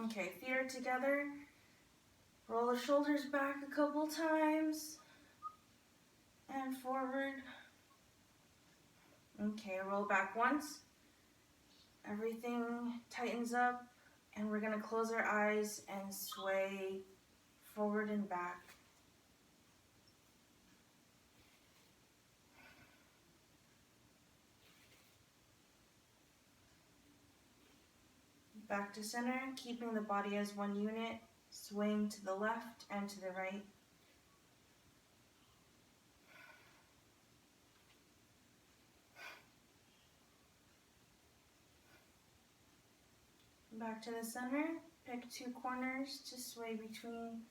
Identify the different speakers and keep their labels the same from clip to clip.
Speaker 1: Okay, feet are together. Roll the shoulders back a couple times. And forward. Okay, roll back once. Everything tightens up. And we're going to close our eyes and sway forward and back. Back to center, keeping the body as one unit, swaying to the left and to the right. Back to the center, pick two corners to sway between.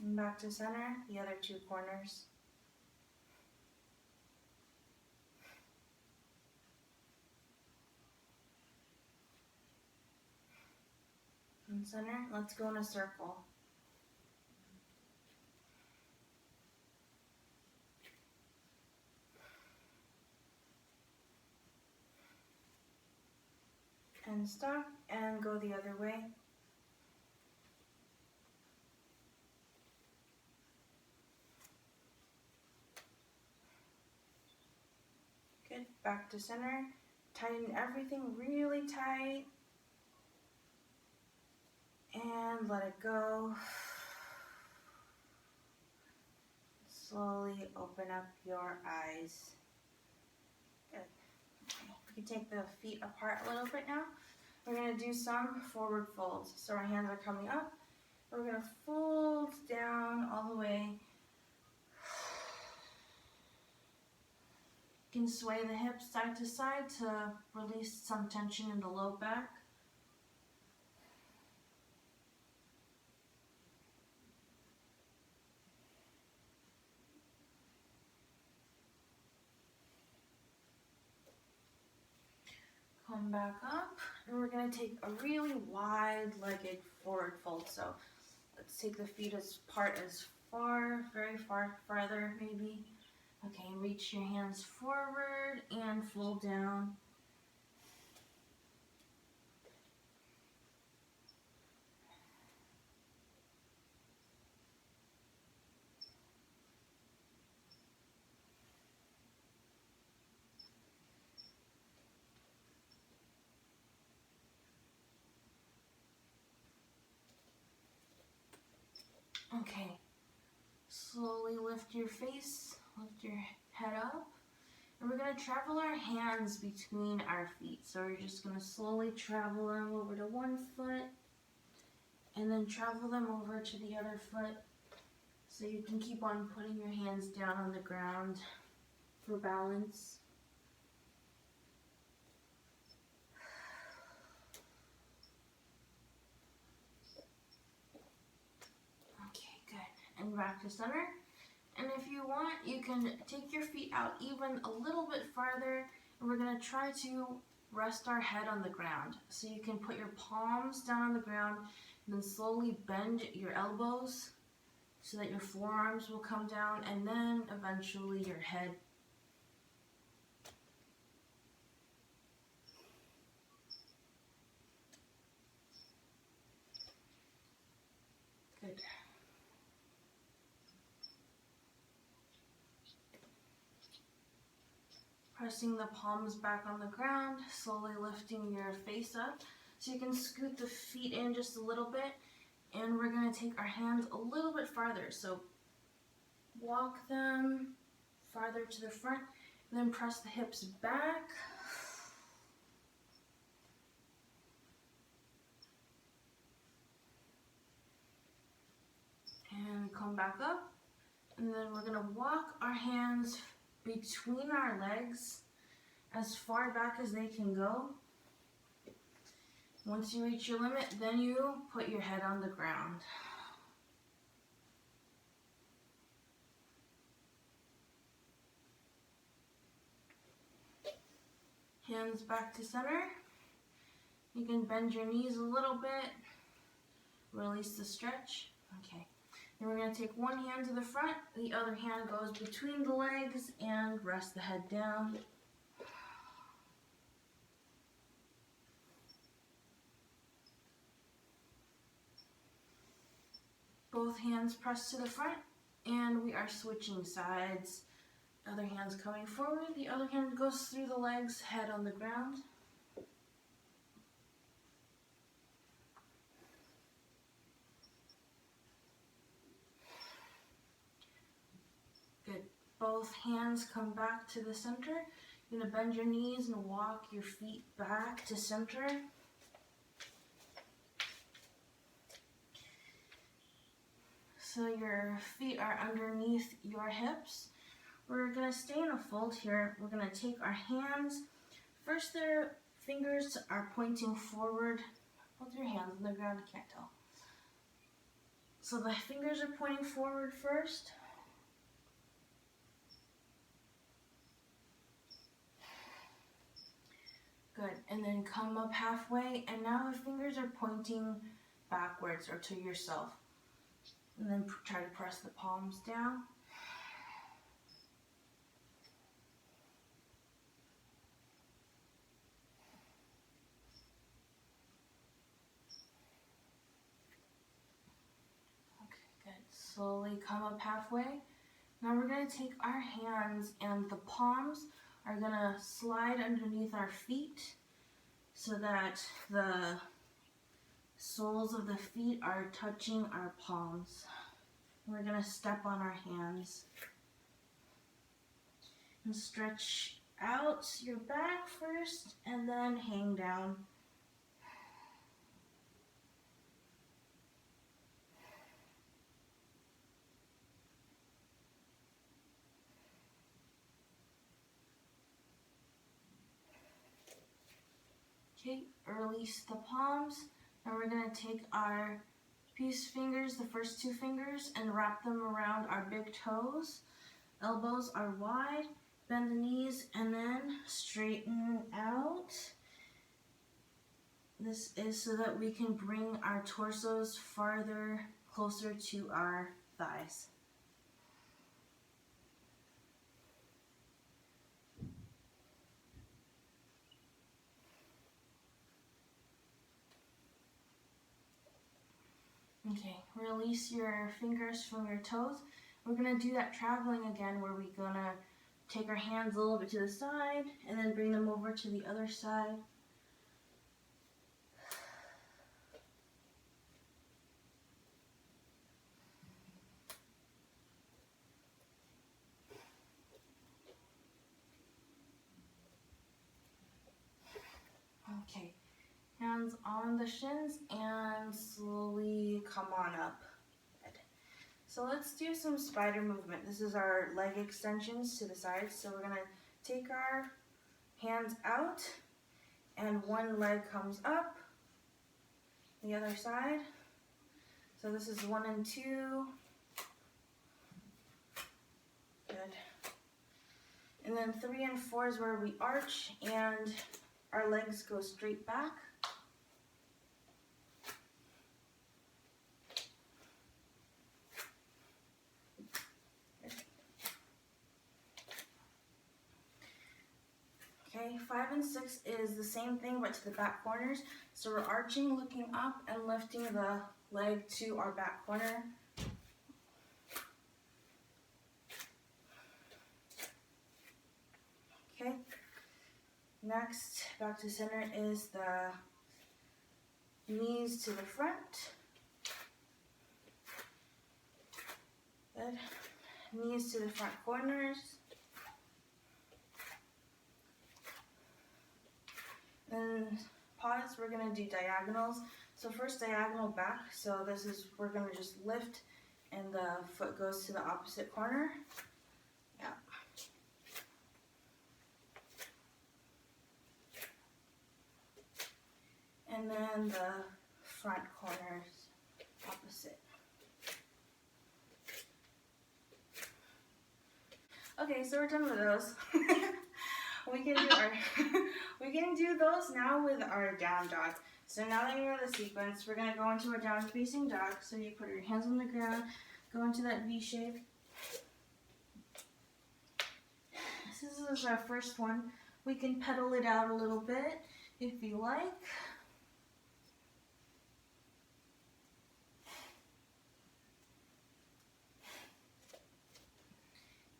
Speaker 1: And back to center, the other two corners. And center, let's go in a circle. And stop and go the other way. Good, back to center. Tighten everything really tight. And let it go. Slowly open up your eyes. Good. Okay. We can take the feet apart a little bit now. We're going to do some forward folds. So our hands are coming up. We're going to fold down all the way. You can sway the hips side to side to release some tension in the low back. Come back up, and we're going to take a really wide-legged forward fold. So let's take the feet apart as far, very far, farther maybe. Okay, reach your hands forward and fold down. Okay, slowly lift your face, lift your head up, and we're going to travel our hands between our feet. So we're just going to slowly travel them over to one foot, and then travel them over to the other foot. So you can keep on putting your hands down on the ground for balance. Okay, good. And back to center. And if you want, you can take your feet out even a little bit farther, and we're going to try to rest our head on the ground. So you can put your palms down on the ground, and then slowly bend your elbows so that your forearms will come down, and then eventually your head. Good. Pressing the palms back on the ground, slowly lifting your face up. So you can scoot the feet in just a little bit, and we're going to take our hands a little bit farther. So walk them farther to the front, and then press the hips back. And come back up, and then we're going to walk our hands between our legs as far back as they can go. Once you reach your limit, then you put your head on the ground. Hands back to center. You can bend your knees a little bit. Release the stretch. Okay. Then we're going to take one hand to the front, the other hand goes between the legs, and rest the head down. Both hands pressed to the front, and we are switching sides. Other hand's coming forward, the other hand goes through the legs, head on the ground. Good. Both hands come back to the center. You're going to bend your knees and walk your feet back to center. So your feet are underneath your hips. We're going to stay in a fold here. We're going to take our hands. First, their fingers are pointing forward. Hold your hands on the ground, you can't tell. So the fingers are pointing forward first. Good, and then come up halfway, and now the fingers are pointing backwards or to yourself. And then try to press the palms down. Okay, good. Slowly come up halfway. Now we're going to take our hands, and the palms are going to slide underneath our feet so that the soles of the feet are touching our palms. We're going to step on our hands and stretch out your back first and then hang down. Okay, release the palms. Now we're going to take our peace fingers, the first two fingers, and wrap them around our big toes. Elbows are wide. Bend the knees and then straighten out. This is so that we can bring our torsos farther, closer to our thighs. Okay, release your fingers from your toes. We're going to do that traveling again where we're going to take our hands a little bit to the side and then bring them over to the other side. Okay, hands on the shins and slowly come on up. Good. So let's do some spider movement. This is our leg extensions to the sides. So we're going to take our hands out and one leg comes up, the other side. So this is 1 and 2. Good. And then 3 and 4 is where we arch and our legs go straight back. Okay, 5 and 6 is the same thing but to the back corners. So we're arching, looking up, and lifting the leg to our back corner. Okay, next, back to center is the knees to the front. Good. Knees to the front corners. Then pause, we're going to do diagonals. So first diagonal back, so this is, we're going to just lift and the foot goes to the opposite corner. Yeah. And then the front corners opposite. Okay, so we're done with those. We can do those now with our down dog. So now that you know the sequence, we're gonna go into a down facing dog. So you put your hands on the ground, Go into that V shape. This is our first one. We can pedal it out a little bit if you like.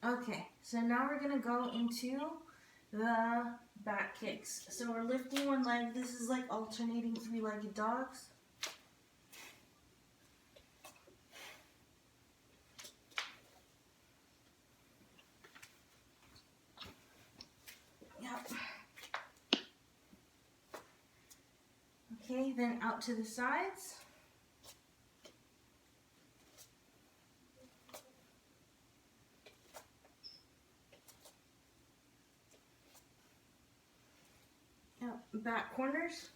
Speaker 1: Okay, so now we're gonna go into the back kicks. So we're lifting one leg. This is like alternating three-legged dogs. Yep. Okay, then out to the sides. Yep, back corners.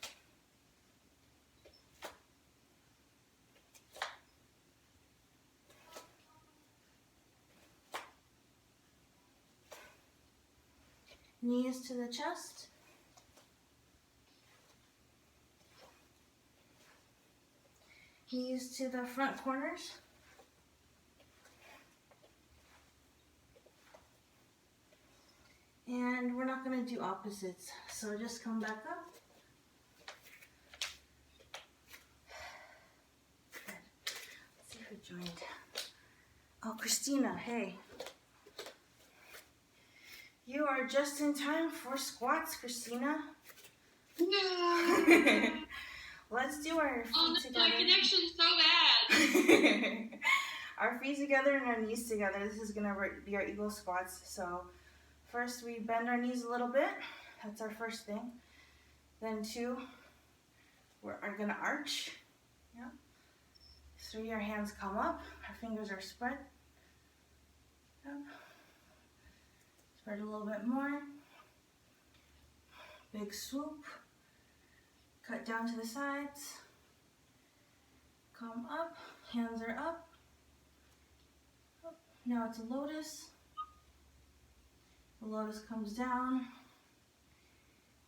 Speaker 1: Knees to the chest. Knees to the front corners. And we're not going to do opposites, so just come back up. Good. Let's see who joined. Oh, Christina, hey. You are just in time for squats, Christina.
Speaker 2: No.
Speaker 1: Let's do our feet together.
Speaker 2: My connection's so bad.
Speaker 1: Our feet together and our knees together. This is going to be our eagle squats. So first we bend our knees a little bit. That's our first thing. Then two, we're going to arch. Yeah. 3, our hands come up. Our fingers are spread. Yep. Spread a little bit more. Big swoop. Cut down to the sides. Come up. Hands are up. Now it's a lotus. The lotus comes down.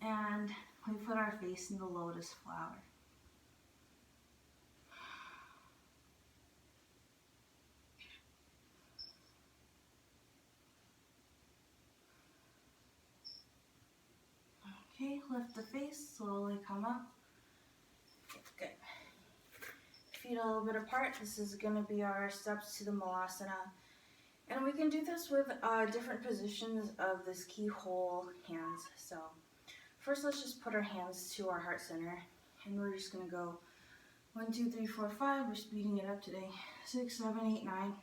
Speaker 1: And we put our face in the lotus flower. Okay, lift the face, slowly come up. Good. Feet a little bit apart. This is going to be our steps to the Malasana. And we can do this with different positions of this keyhole hands. So first let's just put our hands to our heart center. And we're just going to go 1, 2, 3, 4, 5. We're speeding it up today. 6, 7, 8, 9,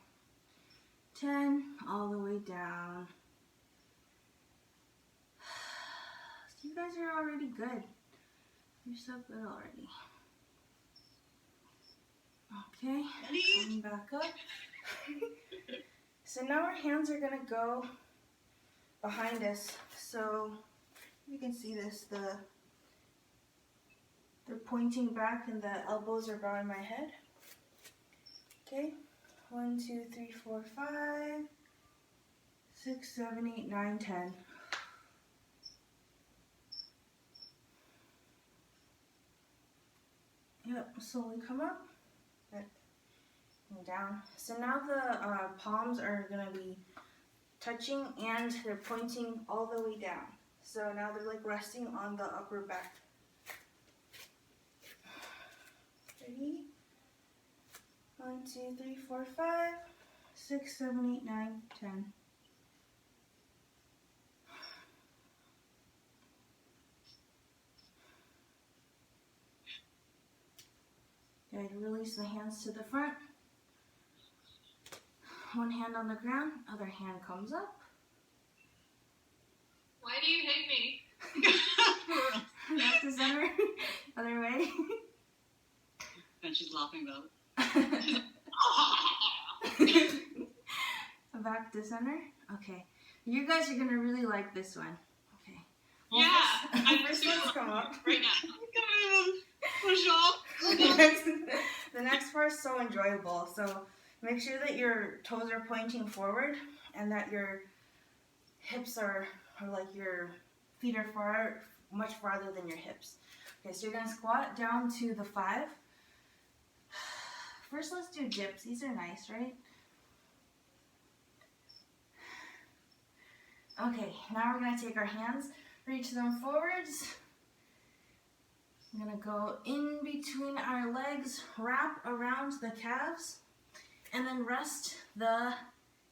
Speaker 1: 10, all the way down. You guys are already good. You're so good already. Okay, coming back up. So now our hands are going to go behind us. So you can see this, they're pointing back and the elbows are behind my head. Okay, 1, 2, 3, 4, 5, 6, 7, 8, 9, 10. Yep, slowly come up. Good. And down. So now the palms are going to be touching and they're pointing all the way down. So now they're like resting on the upper back. Ready? 1, 2, 3, 4, 5, 6, 7, 8, 9, 10. Good. Release the hands to the front. One hand on the ground, other hand comes up.
Speaker 2: Why do you hate me?
Speaker 1: Back to center. Other way.
Speaker 2: And she's laughing about it.
Speaker 1: Back to center. Okay. You guys are gonna really like this one. Okay. Well,
Speaker 2: Yeah. I'm
Speaker 1: first let's come up.
Speaker 2: Right now. Push off.
Speaker 1: The next part is so enjoyable. So make sure that your toes are pointing forward and that your hips are like your feet are much farther than your hips. Okay, so you're gonna squat down to the 5. First, let's do dips. These are nice, right? Okay, now we're going to take our hands, reach them forwards. I'm going to go in between our legs, wrap around the calves, and then rest the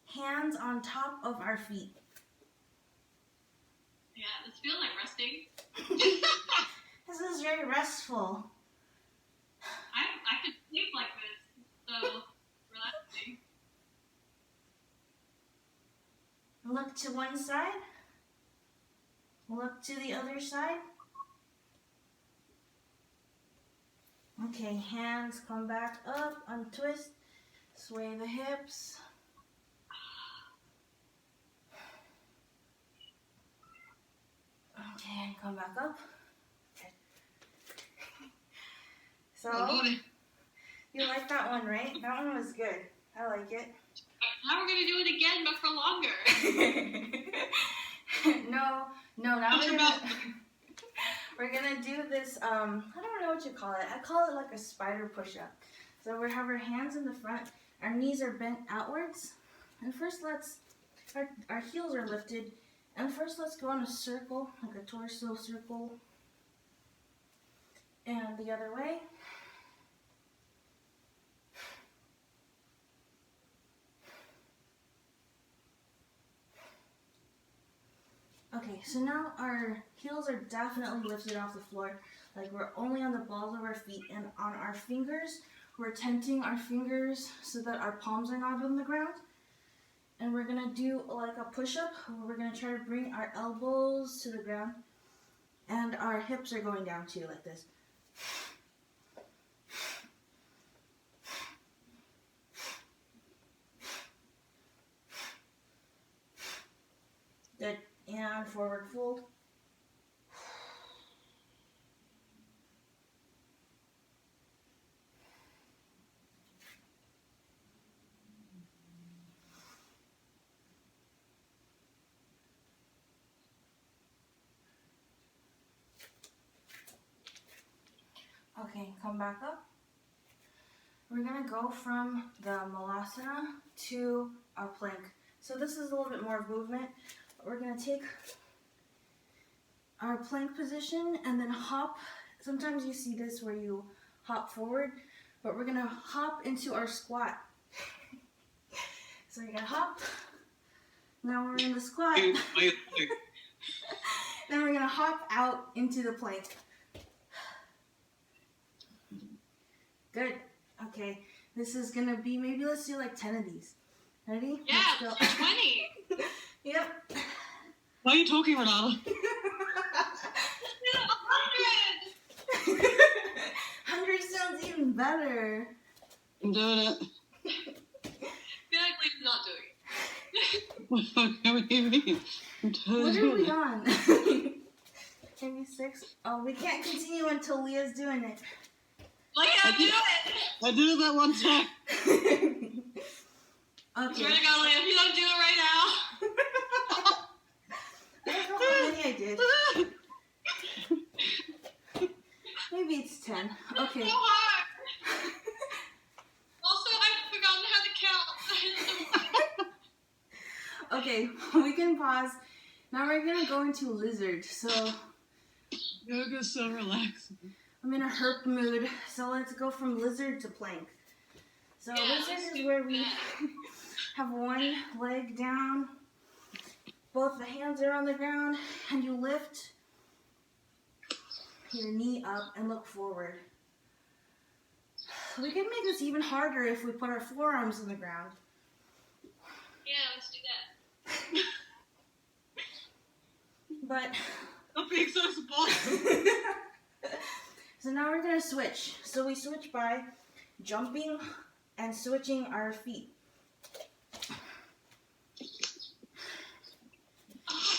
Speaker 1: hands on top of our feet.
Speaker 2: Yeah, this feels like resting.
Speaker 1: This is very restful.
Speaker 2: I could sleep like this. So relaxing.
Speaker 1: Look to one side. Look to the other side. Okay, hands come back up, untwist, sway the hips. Okay, and come back up. Okay. So, you like that one, right? That one was good. I like it.
Speaker 2: Now we're gonna do it again, but for longer.
Speaker 1: No, now we're gonna do this, I don't know what you call it. I call it like a spider push-up. So we have our hands in the front, our knees are bent outwards, and first our heels are lifted, and first let's go in a circle, like a torso circle, and the other way. Okay, so now our heels are definitely lifted off the floor, like we're only on the balls of our feet, and on our fingers, we're tenting our fingers so that our palms are not on the ground. And we're gonna do like a push-up where we're gonna try to bring our elbows to the ground, and our hips are going down too, like this. Good. And forward fold. Okay, come back up. We're gonna go from the Malasana to our plank. So this is a little bit more movement. We're gonna take our plank position and then hop. Sometimes you see this where you hop forward, but we're gonna hop into our squat. So you're gonna hop. Now we're in the squat. Then we're gonna hop out into the plank. Good. Okay. This is gonna be, maybe let's do like 10 of these. Ready?
Speaker 2: Yeah,
Speaker 1: Let's go.
Speaker 2: 20.
Speaker 1: Yep.
Speaker 2: Why are you talking, Renata? 100.
Speaker 1: 100 sounds even better.
Speaker 2: I'm doing it. I feel like Lee's not doing it. What do you mean? I'm totally
Speaker 1: What are
Speaker 2: doing
Speaker 1: we
Speaker 2: it.
Speaker 1: on? Maybe 6? Oh, we can't continue until Leah's doing it.
Speaker 2: Leah, do it! I did it that one time.
Speaker 1: Okay.
Speaker 2: Swear to God, Leah, if you don't do it right now.
Speaker 1: I don't know how many I did. Maybe it's 10. Okay.
Speaker 2: So hard. Also, I've forgotten how to count.
Speaker 1: Okay, we can pause. Now we're gonna go into lizard. So
Speaker 2: Yoga's so relaxing.
Speaker 1: I'm in a herp mood. So let's go from lizard to plank. So
Speaker 2: Yeah,
Speaker 1: lizard
Speaker 2: let's
Speaker 1: is
Speaker 2: do
Speaker 1: where we
Speaker 2: that.
Speaker 1: have one leg down, both the hands are on the ground, and you lift your knee up and look forward. We can make this even harder if we put our forearms on the ground.
Speaker 2: Yeah, let's do that.
Speaker 1: But
Speaker 2: Stop being so supportive.
Speaker 1: so now we're gonna switch. So we switch by jumping and switching our feet.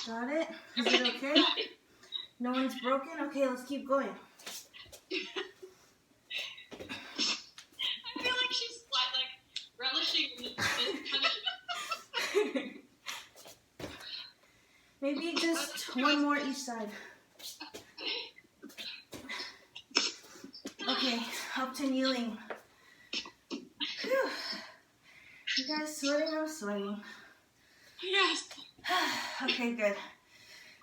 Speaker 1: Got it? Is it okay? No one's broken? Okay, let's keep going.
Speaker 2: I feel like she's like relishing in this punishment.
Speaker 1: Maybe just one more each side. Okay, up to kneeling. Whew. You guys sweating? I'm sweating.
Speaker 2: Yes.
Speaker 1: Okay, good.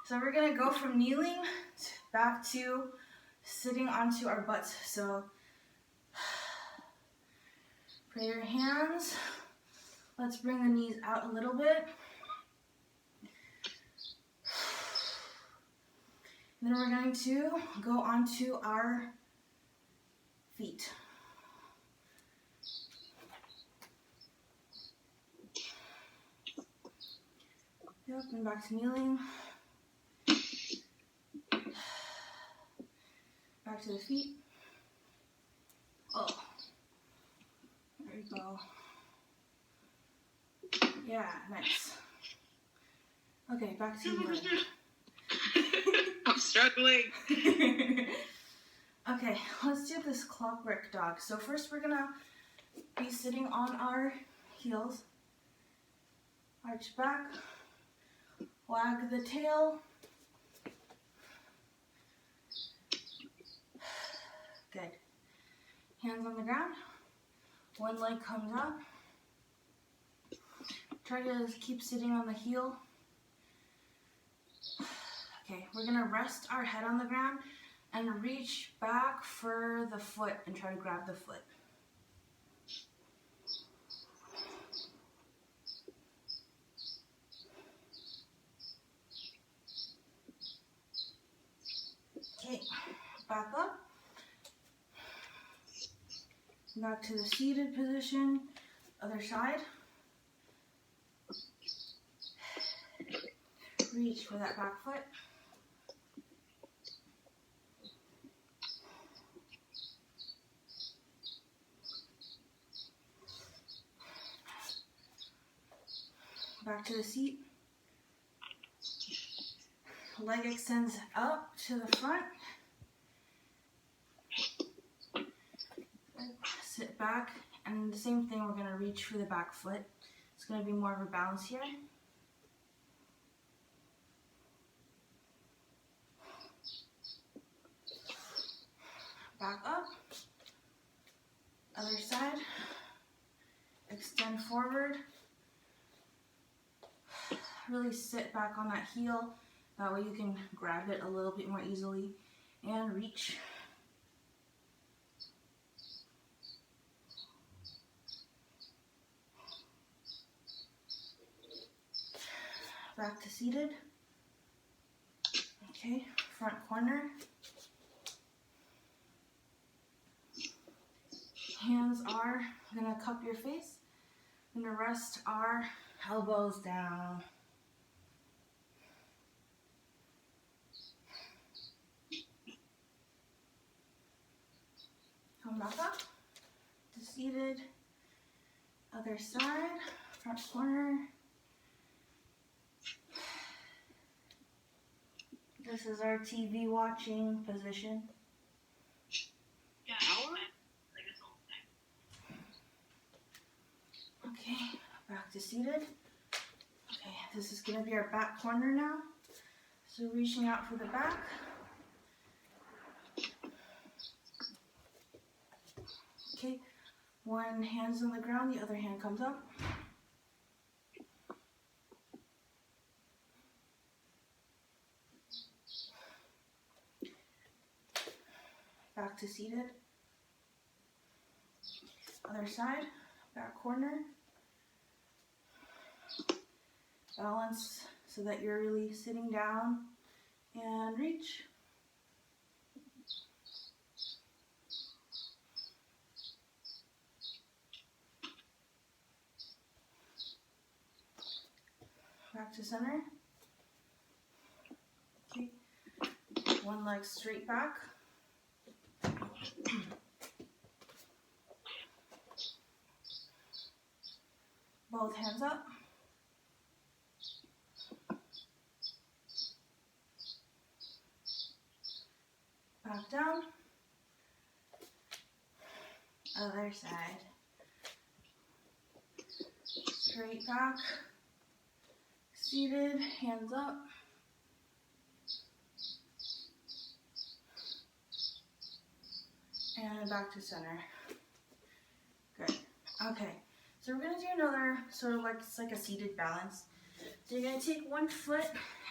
Speaker 1: So we're gonna go from kneeling back to sitting onto our butts. So put your hands. Let's bring the knees out a little bit. And then we're going to go onto our feet. Yep, and back to kneeling. Back to the feet. Oh, there we go. Yeah, nice. Okay, back to kneeling.
Speaker 2: I'm struggling.
Speaker 1: Okay, let's do this clockwork dog. So first we're gonna be sitting on our heels. Arch back. Wag the tail. Good. Hands on the ground. One leg comes up. Try to keep sitting on the heel. Okay, we're gonna rest our head on the ground and reach back for the foot and try to grab the foot. Okay, back up. Back to the seated position. Other side. Reach for that back foot. Back to the seat. Leg extends up to the front. Sit back, and the same thing, we're going to reach for the back foot. It's going to be more of a balance here. Back up. Other side. Extend forward. Really sit back on that heel. That way you can grab it a little bit more easily. And reach. Back to seated. Okay, front corner. Hands are gonna cup your face. We're gonna rest our elbows down. Come back up to seated. Other side, front corner. This is our TV watching position.
Speaker 2: Yeah, hour? Like it's all the time.
Speaker 1: Okay, back to seated. Okay, this is gonna be our back corner now. So reaching out for the back. Okay, one hand's on the ground, the other hand comes up. Back to seated. Other side, back corner. Balance so that you're really sitting down and reach. Back to center. Okay. One leg straight back. Both hands up. Back down. Other side. Straight back. Seated, hands up. And back to center. Good. Okay. So we're going to do another sort of like, it's like a seated balance. So you're going to take one foot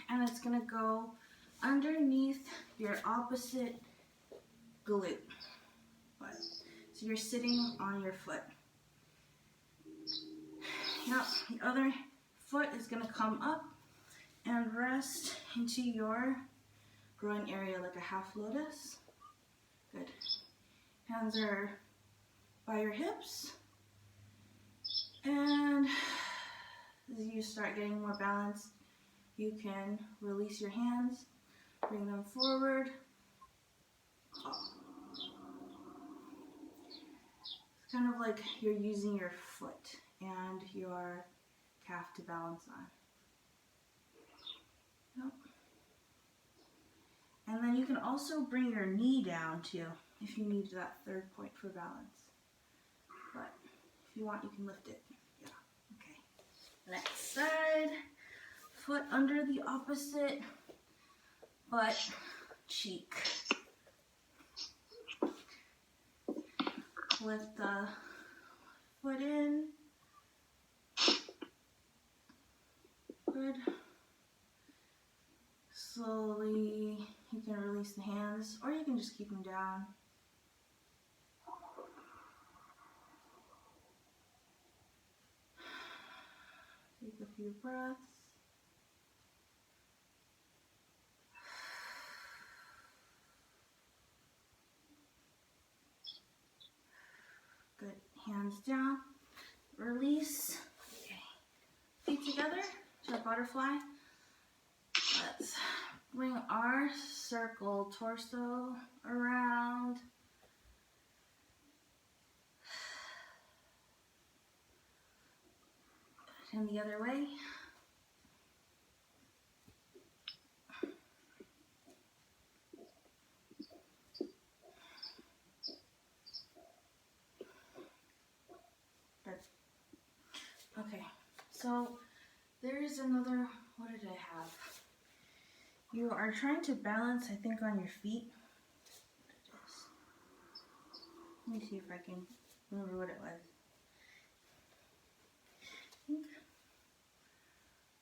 Speaker 1: and it's going to go underneath your opposite glute. So you're sitting on your foot. Now the other foot is going to come up and rest into your groin area like a half lotus. Good. Hands are by your hips. And as you start getting more balanced, you can release your hands, bring them forward. It's kind of like you're using your foot and your calf to balance on. Yep. And then you can also bring your knee down too, if you need that third point for balance. But if you want, you can lift it. Yeah, okay. Next side, foot under the opposite butt cheek. Lift the foot in. Good. Slowly, you can release the hands, or you can just keep them down. Take a few breaths. Good. Hands down. Release. Okay. Feet together to a butterfly. Let's bring our circle torso around. And the other way. Good. Okay, so there is another, what did I have? You are trying to balance, I think, on your feet. Let me see if I can remember what it was.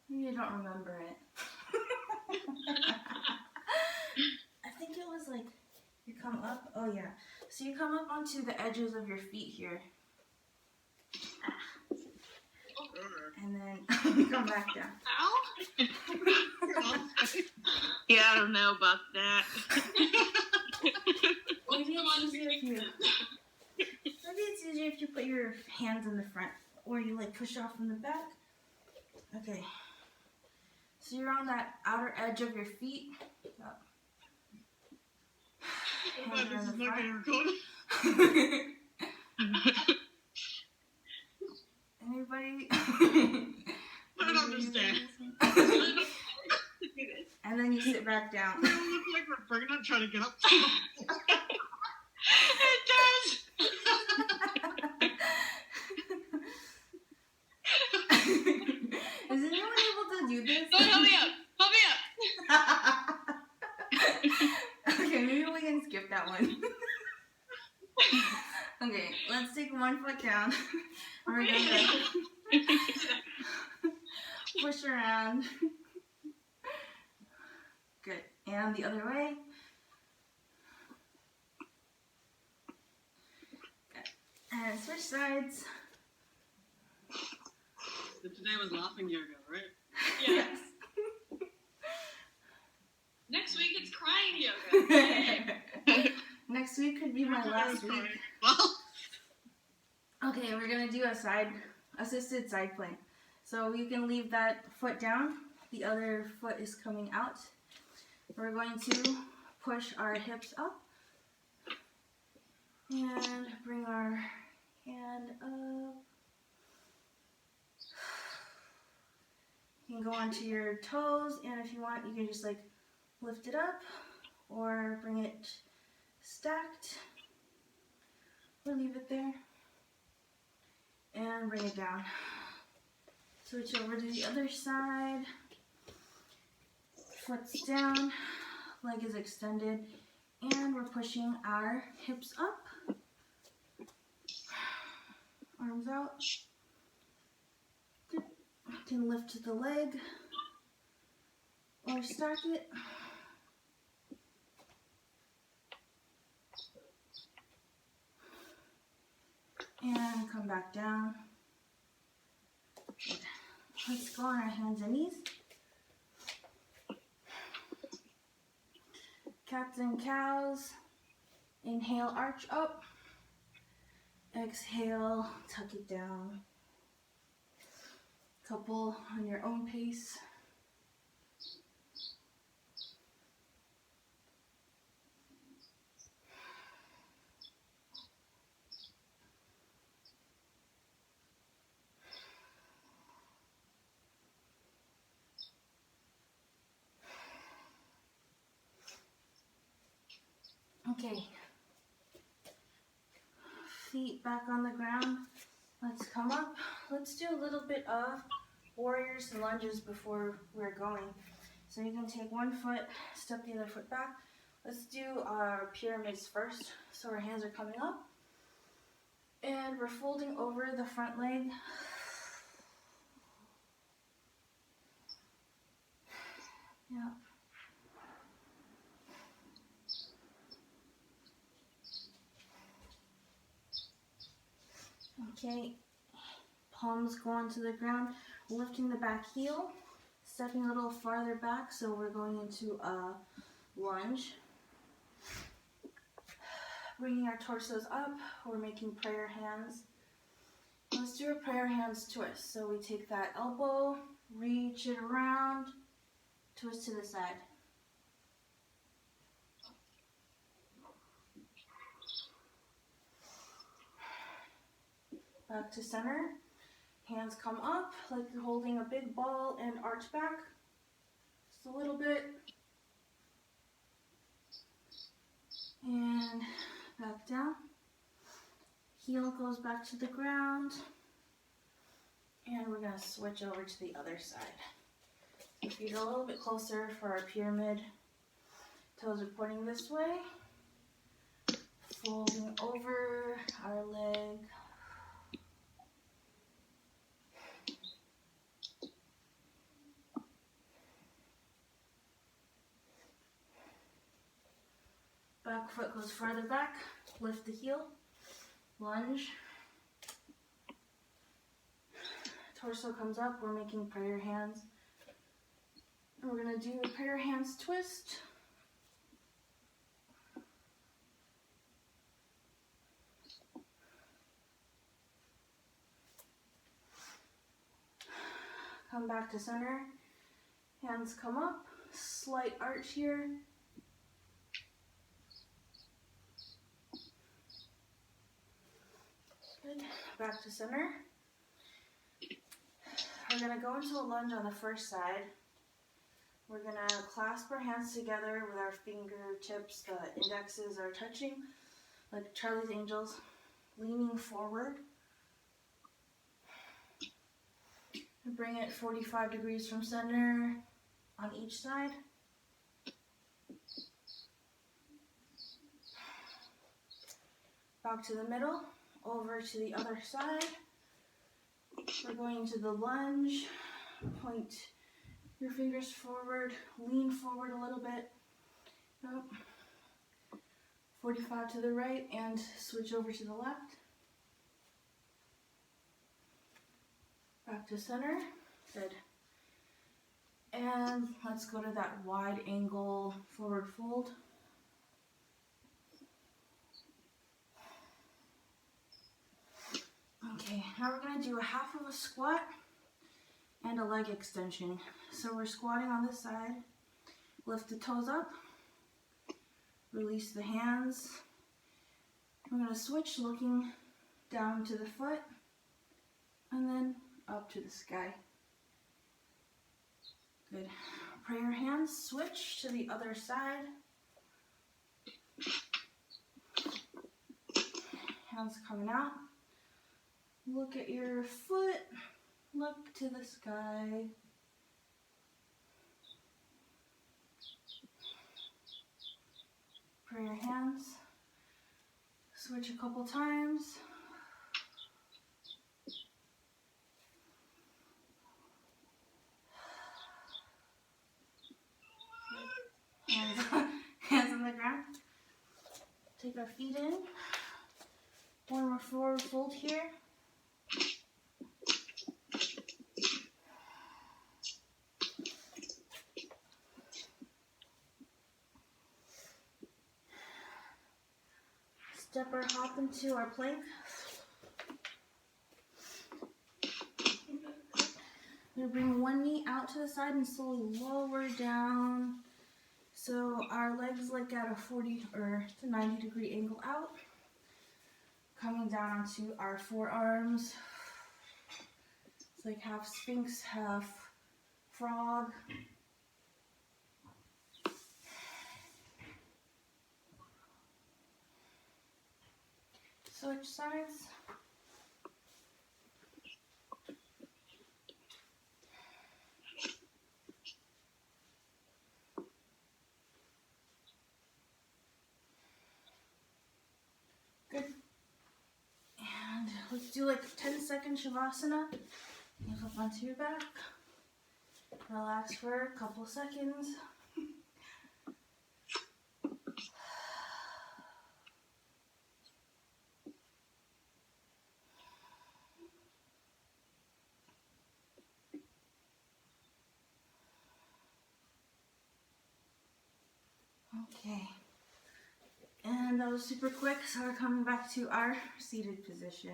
Speaker 1: Maybe I don't remember it. I think it was like, you come up, oh yeah. So you come up onto the edges of your feet here. And then you come back down.
Speaker 2: Ow! Yeah, I don't know about that.
Speaker 1: Maybe it's easier if you put your hands in the front, or you like push off from the back. Okay. So you're on that outer edge of your feet. Up. Hands are in the front. Anybody?
Speaker 2: I don't understand.
Speaker 1: And then you sit back down.
Speaker 2: We all look like we're pregnant trying to get up. It does.
Speaker 1: Is anyone able to do this?
Speaker 2: No, help me up. Help me up.
Speaker 1: Okay, maybe we can skip that one. Okay, let's take one foot down. We're gonna push around. Good. And the other way. Good. And switch sides.
Speaker 2: So today was laughing yoga, right?
Speaker 3: Yeah.
Speaker 1: Yes.
Speaker 3: Next week it's crying yoga.
Speaker 1: Next week could be my last week.
Speaker 2: Well,
Speaker 1: Okay, we're gonna do a assisted side plank. So you can leave that foot down. The other foot is coming out. We're going to push our hips up and bring our hand up. You can go onto your toes, and if you want, you can just like lift it up or bring it stacked or leave it there and bring it down. Switch over to the other side. Foot's down, leg is extended, and we're pushing our hips up. Arms out. Good. You can lift the leg or stack it. And come back down. Good. Let's go on our hands and knees. Cats and cows. Inhale, arch up. Exhale, tuck it down. Couple on your own pace. Okay. Feet back on the ground. Let's come up. Let's do a little bit of warriors and lunges before we're going. So you can take one foot, step the other foot back. Let's do our pyramids first. So our hands are coming up. And we're folding over the front leg. Yeah. Okay, palms go onto the ground, lifting the back heel, stepping a little farther back, so we're going into a lunge. Bringing our torsos up, we're making prayer hands. Let's do a prayer hands twist. So we take that elbow, reach it around, twist to the side. Back to center. Hands come up like you're holding a big ball and arch back. Just a little bit. And back down. Heel goes back to the ground. And we're going to switch over to the other side. So feet are a little bit closer for our pyramid. Toes are pointing this way. Folding over our leg. Back foot goes further back, lift the heel, lunge. Torso comes up, we're making prayer hands. And we're gonna do a prayer hands twist. Come back to center, hands come up, slight arch here. Good. Back to center. We're going to go into a lunge on the first side. We're going to clasp our hands together with our fingertips. The indexes are touching like Charlie's Angels, leaning forward. Bring it 45 degrees from center on each side. Back to the middle. Over to the other side. We're going to the lunge. Point your fingers forward. Lean forward a little bit. Nope. 45 to the right and switch over to the left. Back to center. Good. And let's go to that wide angle forward fold. Okay, now we're going to do a half of a squat and a leg extension. So we're squatting on this side, lift the toes up, release the hands. We're going to switch looking down to the foot and then up to the sky. Good. Prayer hands, switch to the other side. Hands coming out. Look at your foot, look to the sky. Prayer hands. Switch a couple times. take our feet in. One more forward fold here. Step or hop into our plank. We bring one knee out to the side and slowly lower down. So our legs like at a 40 or to 90 degree angle out. Coming down onto our forearms. It's like half sphinx, half frog. Switch sides. Good. And let's do like 10-second Shavasana. You flip onto your back. Relax for a couple seconds. Okay. And that was super quick, so we're coming back to our seated position.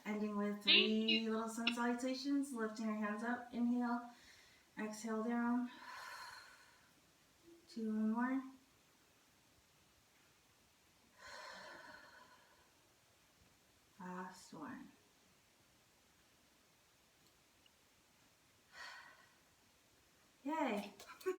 Speaker 1: Ending with 3 little sun salutations, lifting your hands up, inhale, exhale down. 2 more. Last one. Yay.